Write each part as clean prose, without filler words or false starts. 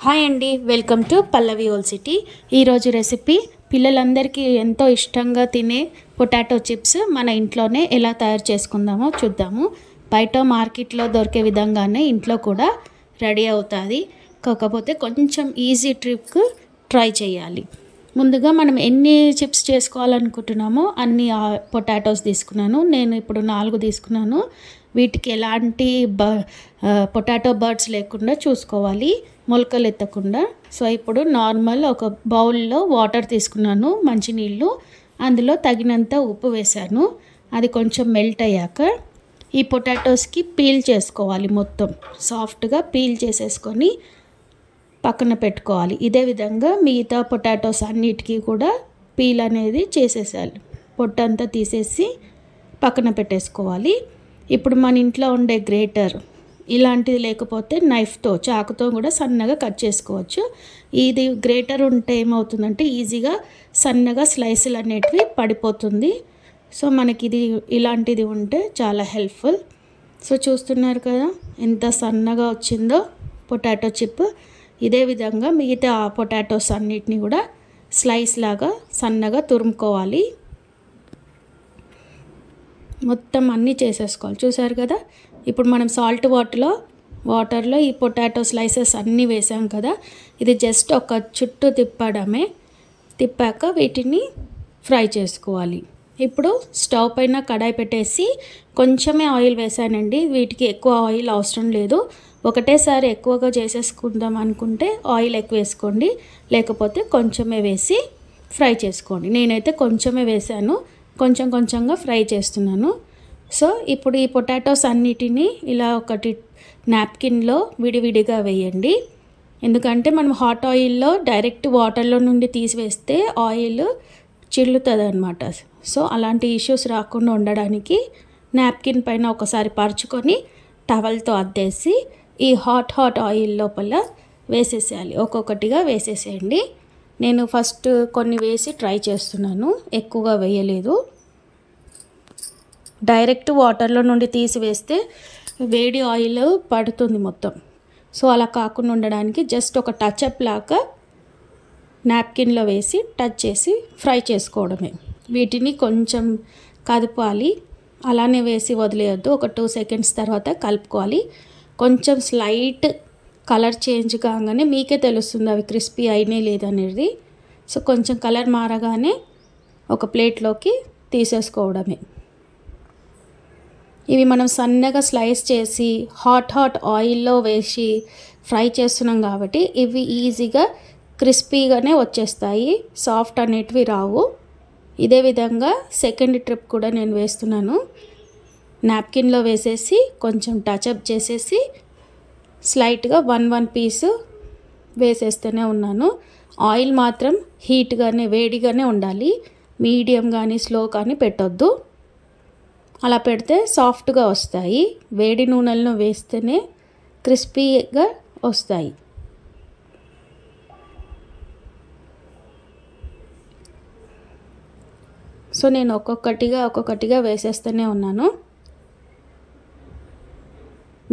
Hi అండి, welcome to Pallavi old city. ఈరోజు recipe పిల్లలందరికీ ఎంతో ఇష్టంగా తినే పొటాటో చిప్స్ మన ఇంట్లోనే ఎలా తయారు చేసుకుందామో చూద్దాము. బయట మార్కెట్లో దొరికే విధంగానే ఇంట్లో కూడా రెడీ అవుతుంది. కాకపోతే కొంచెం ఈజీ ట్రిక్ ట్రై చేయాలి. ముందుగా మనం ఎన్ని చిప్స్ చేసుకోవాలనుకుంటున్నామో అన్ని పొటాటోస్ తీసుకున్నాను. నేను ఇప్పుడు 4 తీసుకున్నాను. వీటికి ఎలాంటి పొటాటో బర్డ్స్ లేకుండా చూసుకోవాలి, మొలకలు ఎత్తకుండా. సో ఇప్పుడు నార్మల్ ఒక బౌల్లో వాటర్ తీసుకున్నాను, మంచినీళ్ళు. అందులో తగినంత ఉప్పు వేశాను. అది కొంచెం మెల్ట్ అయ్యాక ఈ పొటాటోస్కి పీల్ చేసుకోవాలి. మొత్తం సాఫ్ట్గా పీల్ చేసేసుకొని పక్కన పెట్టుకోవాలి. ఇదే విధంగా మిగతా పొటాటోస్ అన్నిటికీ కూడా పీల్ అనేది చేసేసాలి. పొట్టంతా తీసేసి పక్కన పెట్టేసుకోవాలి. ఇప్పుడు మన ఇంట్లో ఉండే గ్రేటర్ ఇలాంటిది లేకపోతే నైఫ్తో, చాకుతో కూడా సన్నగా కట్ చేసుకోవచ్చు. ఇది గ్రేటర్ ఉంటే ఏమవుతుందంటే ఈజీగా సన్నగా స్లైసులు అనేటివి పడిపోతుంది. సో మనకి ఇది ఇలాంటిది ఉంటే చాలా హెల్ప్ఫుల్. సో చూస్తున్నారు కదా ఎంత సన్నగా వచ్చిందో పొటాటో చిప్. ఇదే విధంగా మిగతా పొటాటోస్ అన్నిటిని కూడా స్లైస్ లాగా సన్నగా తురుముకోవాలి. మొత్తం అన్నీ చేసేసుకోవాలి. చూసారు కదా, ఇప్పుడు మనం సాల్ట్ వాటర్లో ఈ పొటాటో స్లైసెస్ అన్నీ వేసాం కదా. ఇది జస్ట్ ఒక చుట్టూ తిప్పాక వీటిని ఫ్రై చేసుకోవాలి. ఇప్పుడు స్టవ్ పైన కడాయి పెట్టేసి కొంచెమే ఆయిల్ వేసానండి. వీటికి ఎక్కువ ఆయిల్ అవసరం లేదు. ఒకటేసారి ఎక్కువగా చేసేసుకుందాం అనుకుంటే ఆయిల్ ఎక్కువ వేసుకోండి, లేకపోతే కొంచెమే వేసి ఫ్రై చేసుకోండి. నేనైతే కొంచెమే వేసాను, కొంచెంగా ఫ్రై చేస్తున్నాను. సో ఇప్పుడు ఈ పొటాటోస్ అన్నిటినీ ఇలా ఒకటి నాప్కిన్లో విడివిడిగా వేయండి. ఎందుకంటే మనం హాట్ ఆయిల్లో డైరెక్ట్ వాటర్లో నుండి తీసివేస్తే ఆయిల్ చిల్లుతుంది అన్నమాట. సో అలాంటి ఇష్యూస్ రాకుండా ఉండడానికి నాప్కిన్ పైన ఒకసారి పరుచుకొని టవల్తో అద్దేసి ఈ హాట్ ఆయిల్ లోపల వేసేసేయాలి. ఒక్కొక్కటిగా వేసేసేయండి. నేను ఫస్ట్ కొన్ని వేసి ట్రై చేస్తున్నాను, ఎక్కువగా వేయలేదు. డైరెక్ట్ వాటర్లో నుండి తీసివేస్తే వేడి ఆయిల్ పడుతుంది మొత్తం. సో అలా కాకుండా ఉండడానికి జస్ట్ ఒక టచ్అప్ లాగా నాప్కిన్లో వేసి టచ్ చేసి ఫ్రై చేసుకోవడమే. వీటిని కొంచెం కదపాలి, అలానే వేసి వదిలేయద్దు. ఒక 2 సెకండ్స్ తర్వాత కలుపుకోవాలి. కొంచెం స్లైట్ కలర్ చేంజ్ కాగానే మీకే తెలుస్తుంది అవి క్రిస్పీ అయినాయి లేదనేది. సో కొంచెం కలర్ మారగానే ఒక ప్లేట్లోకి తీసేసుకోవడమే. ఇవి మనం సన్నగా స్లైస్ చేసి హాట్ ఆయిల్లో వేసి ఫ్రై చేస్తున్నాం కాబట్టి ఇవి ఈజీగా క్రిస్పీగానే వచ్చేస్తాయి, సాఫ్ట్ అనేటివి రావు. ఇదే విధంగా సెకండ్ ట్రిప్ కూడా నేను వేస్తున్నాను. నాప్కిన్లో వేసేసి కొంచెం టచ్అప్ చేసేసి స్లైట్గా 1 పీసు వేసేస్తూనే ఉన్నాను. ఆయిల్ మాత్రం వేడిగానే ఉండాలి. మీడియం కానీ స్లో కానీ పెట్టొద్దు. అలా పెడితే సాఫ్ట్గా వస్తాయి. వేడి నూనెలను వేస్తేనే క్రిస్పీగా వస్తాయి. సో నేను ఒక్కొక్కటిగా వేసేస్తూనే ఉన్నాను.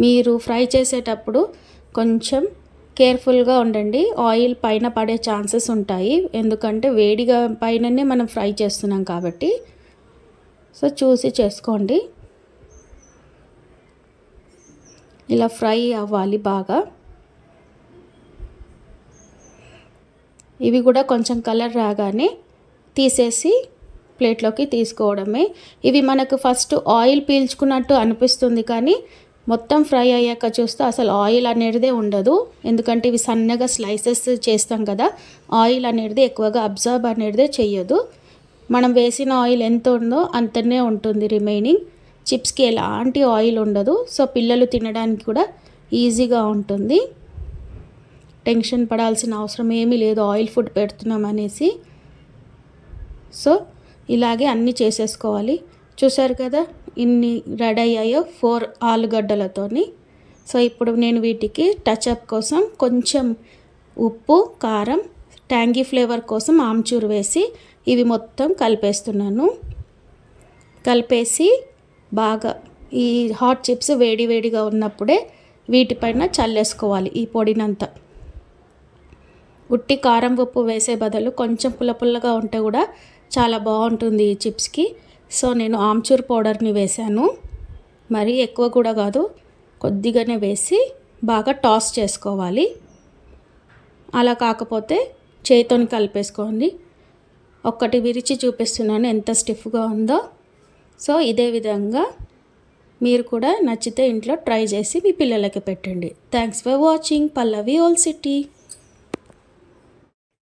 మీరు ఫ్రై చేసేటప్పుడు కొంచెం కేర్ఫుల్గా ఉండండి. ఆయిల్ పైన పడే ఛాన్సెస్ ఉంటాయి, ఎందుకంటే వేడిగా పైననే మనం ఫ్రై చేస్తున్నాం కాబట్టి. సో చూసి చేసుకోండి. ఇలా ఫ్రై అవ్వాలి బాగా. ఇవి కూడా కొంచెం కలర్ రాగానే తీసేసి ప్లేట్లోకి తీసుకోవడమే. ఇవి మనకు ఫస్ట్ ఆయిల్ పీల్చుకున్నట్టు అనిపిస్తుంది, కానీ మొత్తం ఫ్రై అయ్యాక చూస్తే అసలు ఆయిల్ అనేదే ఉండదు. ఎందుకంటే ఇవి సన్నగా స్లైసెస్ చేస్తాం కదా, ఆయిల్ అనేది ఎక్కువగా అబ్జర్వ్ అనేది చెయ్యదు. మనం వేసిన ఆయిల్ ఎంత ఉందో అంతనే ఉంటుంది రిమైనింగ్. చిప్స్కి ఎలాంటి ఆయిల్ ఉండదు. సో పిల్లలు తినడానికి కూడా ఈజీగా ఉంటుంది. టెన్షన్ పడాల్సిన అవసరం ఏమీ లేదు ఆయిల్ ఫుడ్ పెడుతున్నాం అనేసి. సో ఇలాగే అన్నీ చేసేసుకోవాలి. చూసారు కదా ఇన్ని రెడీ అయ్యాయో 4 ఆలుగడ్డలతోని. సో ఇప్పుడు నేను వీటికి టచ్అప్ కోసం కొంచెం ఉప్పు, కారం, ట్యాంగీ ఫ్లేవర్ కోసం ఆమ్చూర్ వేసి ఇవి మొత్తం కలిపేస్తున్నాను. కలిపేసి బాగా ఈ హాట్ చిప్స్ వేడిగా ఉన్నప్పుడే వీటిపైన చల్లేసుకోవాలి ఈ పొడినంతా. ఉట్టి కారం ఉప్పు వేసే బదులు కొంచెం పుల్లగా ఉంటే కూడా చాలా బాగుంటుంది ఈ చిప్స్కి. సో నేను ఆమ్చూర్ పౌడర్ని వేసాను, మరీ ఎక్కువ కూడా కాదు, కొద్దిగానే వేసి బాగా టాస్ చేసుకోవాలి. అలా కాకపోతే చేతితోని కలిపేసుకోండి. ఒక్కటి విరిచి చూపిస్తున్నాను ఎంత స్టిఫ్గా ఉందో. సో ఇదే విధంగా మీరు కూడా నచ్చితే ఇంట్లో ట్రై చేసి మీ పిల్లలకి పెట్టండి. Thanks for watching Pallavi old city.